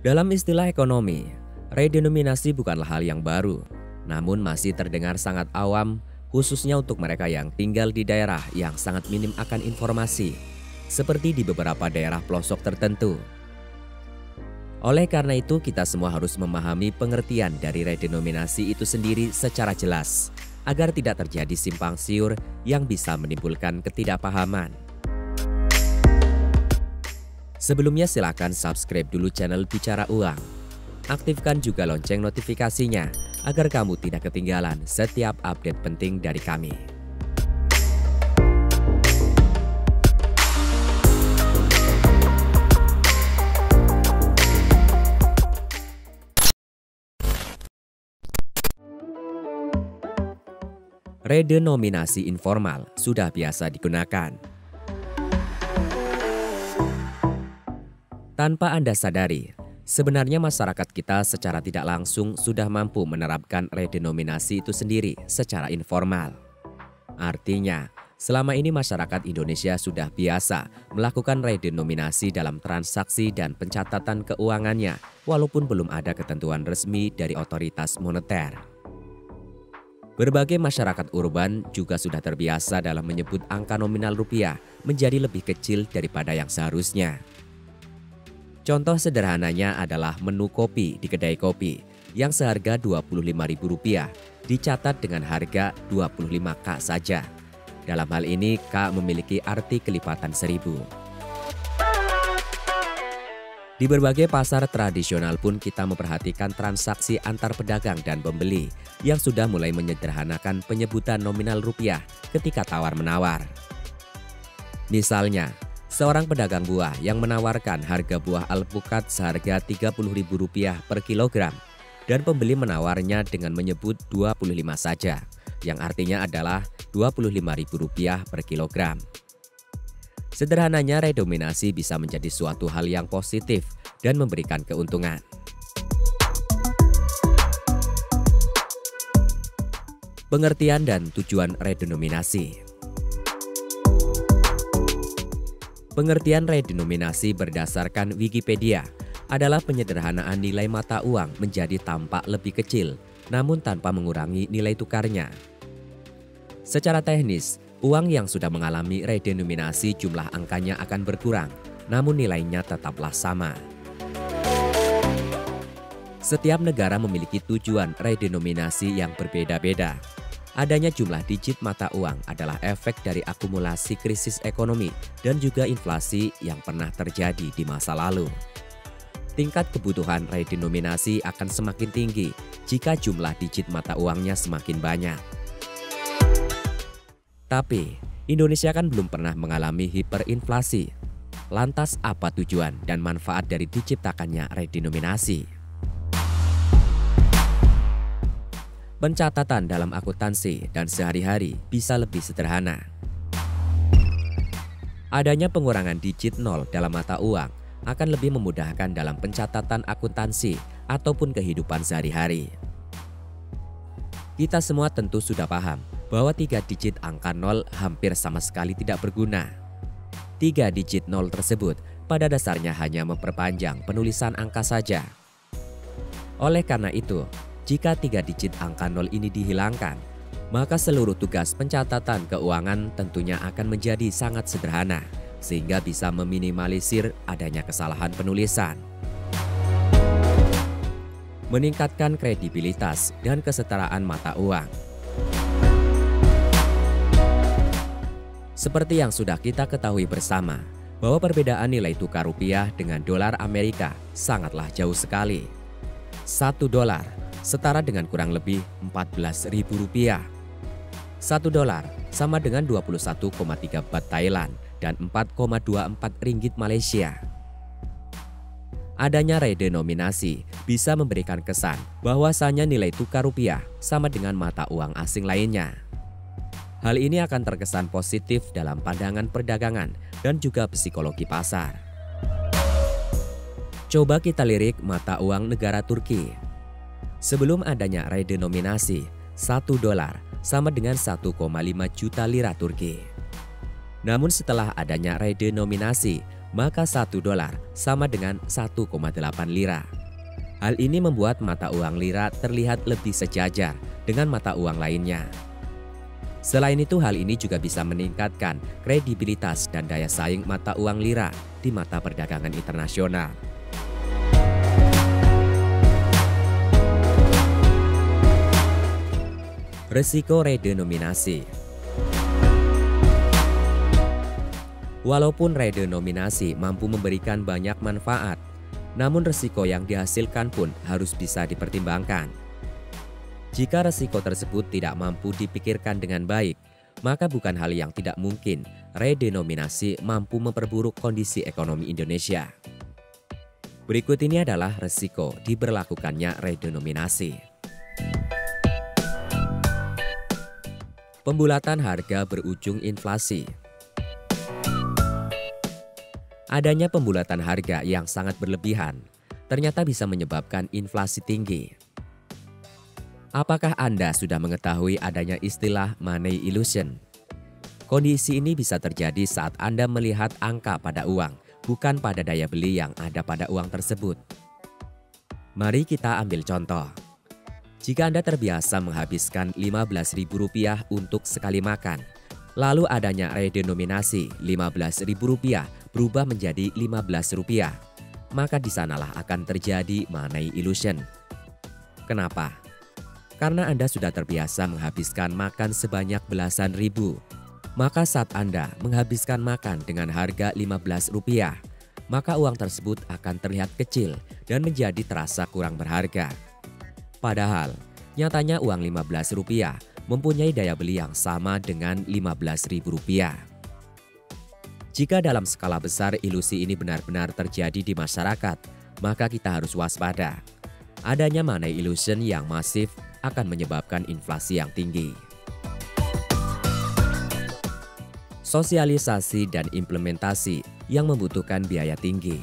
Dalam istilah ekonomi, redenominasi bukanlah hal yang baru, namun masih terdengar sangat awam, khususnya untuk mereka yang tinggal di daerah yang sangat minim akan informasi, seperti di beberapa daerah pelosok tertentu. Oleh karena itu, kita semua harus memahami pengertian dari redenominasi itu sendiri secara jelas, agar tidak terjadi simpang siur yang bisa menimbulkan ketidakpahaman. Sebelumnya silakan subscribe dulu channel Bicara Uang. Aktifkan juga lonceng notifikasinya agar kamu tidak ketinggalan setiap update penting dari kami. Redenominasi informal sudah biasa digunakan. Tanpa Anda sadari, sebenarnya masyarakat kita secara tidak langsung sudah mampu menerapkan redenominasi itu sendiri secara informal. Artinya, selama ini masyarakat Indonesia sudah biasa melakukan redenominasi dalam transaksi dan pencatatan keuangannya, walaupun belum ada ketentuan resmi dari otoritas moneter. Berbagai masyarakat urban juga sudah terbiasa dalam menyebut angka nominal rupiah menjadi lebih kecil daripada yang seharusnya. Contoh sederhananya adalah menu kopi di kedai kopi yang seharga Rp25.000 dicatat dengan harga 25K saja. Dalam hal ini K memiliki arti kelipatan 1000. Di berbagai pasar tradisional pun kita memperhatikan transaksi antar pedagang dan pembeli yang sudah mulai menyederhanakan penyebutan nominal rupiah ketika tawar-menawar. Misalnya, seorang pedagang buah yang menawarkan harga buah alpukat seharga Rp30.000 per kilogram dan pembeli menawarnya dengan menyebut 25 saja, yang artinya adalah Rp25.000 per kilogram. Sederhananya, redenominasi bisa menjadi suatu hal yang positif dan memberikan keuntungan. Pengertian dan tujuan redenominasi. Pengertian redenominasi berdasarkan Wikipedia adalah penyederhanaan nilai mata uang menjadi tampak lebih kecil, namun tanpa mengurangi nilai tukarnya. Secara teknis, uang yang sudah mengalami redenominasi jumlah angkanya akan berkurang, namun nilainya tetaplah sama. Setiap negara memiliki tujuan redenominasi yang berbeda-beda. Adanya jumlah digit mata uang adalah efek dari akumulasi krisis ekonomi dan juga inflasi yang pernah terjadi di masa lalu. Tingkat kebutuhan redenominasi akan semakin tinggi jika jumlah digit mata uangnya semakin banyak. Tapi, Indonesia kan belum pernah mengalami hiperinflasi. Lantas apa tujuan dan manfaat dari diciptakannya redenominasi? Pencatatan dalam akuntansi dan sehari-hari bisa lebih sederhana. Adanya pengurangan digit 0 dalam mata uang akan lebih memudahkan dalam pencatatan akuntansi ataupun kehidupan sehari-hari. Kita semua tentu sudah paham bahwa 3 digit angka 0 hampir sama sekali tidak berguna. 3 digit 0 tersebut pada dasarnya hanya memperpanjang penulisan angka saja. Oleh karena itu, jika 3 digit angka 0 ini dihilangkan, maka seluruh tugas pencatatan keuangan tentunya akan menjadi sangat sederhana, sehingga bisa meminimalisir adanya kesalahan penulisan. Meningkatkan kredibilitas dan kesetaraan mata uang. Seperti yang sudah kita ketahui bersama, bahwa perbedaan nilai tukar rupiah dengan dolar Amerika sangatlah jauh sekali. 1 dolar setara dengan kurang lebih Rp14.000. 1 dolar sama dengan 21,3 bat Thailand dan 4,24 ringgit Malaysia. Adanya redenominasi bisa memberikan kesan bahwasanya nilai tukar rupiah sama dengan mata uang asing lainnya. Hal ini akan terkesan positif dalam pandangan perdagangan dan juga psikologi pasar. Coba kita lirik mata uang negara Turki. Sebelum adanya redenominasi, 1 dolar sama dengan 1,5 juta lira Turki. Namun setelah adanya redenominasi, maka 1 dolar sama dengan 1,8 lira. Hal ini membuat mata uang lira terlihat lebih sejajar dengan mata uang lainnya. Selain itu, hal ini juga bisa meningkatkan kredibilitas dan daya saing mata uang lira di mata perdagangan internasional. Risiko redenominasi. Walaupun redenominasi mampu memberikan banyak manfaat, namun risiko yang dihasilkan pun harus bisa dipertimbangkan. Jika risiko tersebut tidak mampu dipikirkan dengan baik, maka bukan hal yang tidak mungkin redenominasi mampu memperburuk kondisi ekonomi Indonesia. Berikut ini adalah risiko diberlakukannya redenominasi. Pembulatan harga berujung inflasi. Adanya pembulatan harga yang sangat berlebihan ternyata bisa menyebabkan inflasi tinggi. Apakah Anda sudah mengetahui adanya istilah money illusion? Kondisi ini bisa terjadi saat Anda melihat angka pada uang, bukan pada daya beli yang ada pada uang tersebut. Mari kita ambil contoh. Jika Anda terbiasa menghabiskan Rp15.000 untuk sekali makan, lalu adanya redenominasi Rp15.000 berubah menjadi Rp15, maka di sanalah akan terjadi money illusion. Kenapa? Karena Anda sudah terbiasa menghabiskan makan sebanyak belasan ribu. Maka saat Anda menghabiskan makan dengan harga Rp15, maka uang tersebut akan terlihat kecil dan menjadi terasa kurang berharga. Padahal, nyatanya uang Rp15 mempunyai daya beli yang sama dengan Rp15.000. Jika dalam skala besar ilusi ini benar-benar terjadi di masyarakat, maka kita harus waspada. Adanya money illusion yang masif akan menyebabkan inflasi yang tinggi. Sosialisasi dan implementasi yang membutuhkan biaya tinggi.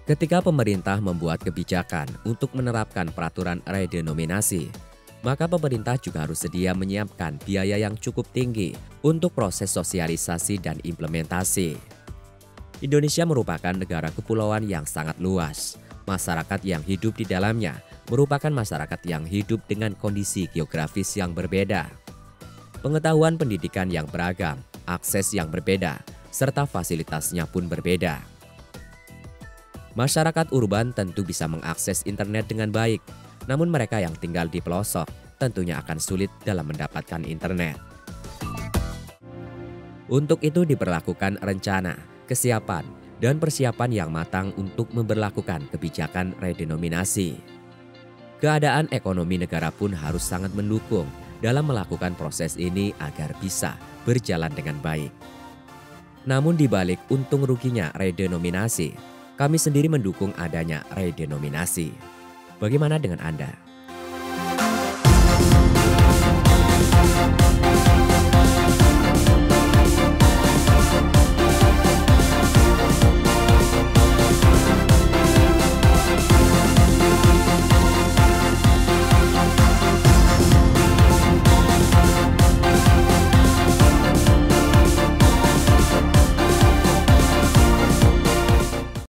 Ketika pemerintah membuat kebijakan untuk menerapkan peraturan redenominasi, maka pemerintah juga harus sedia menyiapkan biaya yang cukup tinggi untuk proses sosialisasi dan implementasi. Indonesia merupakan negara kepulauan yang sangat luas. Masyarakat yang hidup di dalamnya merupakan masyarakat yang hidup dengan kondisi geografis yang berbeda. Pengetahuan pendidikan yang beragam, akses yang berbeda, serta fasilitasnya pun berbeda. Masyarakat urban tentu bisa mengakses internet dengan baik, namun mereka yang tinggal di pelosok tentunya akan sulit dalam mendapatkan internet. Untuk itu diberlakukan rencana, kesiapan, dan persiapan yang matang untuk memberlakukan kebijakan redenominasi. Keadaan ekonomi negara pun harus sangat mendukung dalam melakukan proses ini agar bisa berjalan dengan baik. Namun di balik untung ruginya redenominasi, kami sendiri mendukung adanya redenominasi. Bagaimana dengan Anda?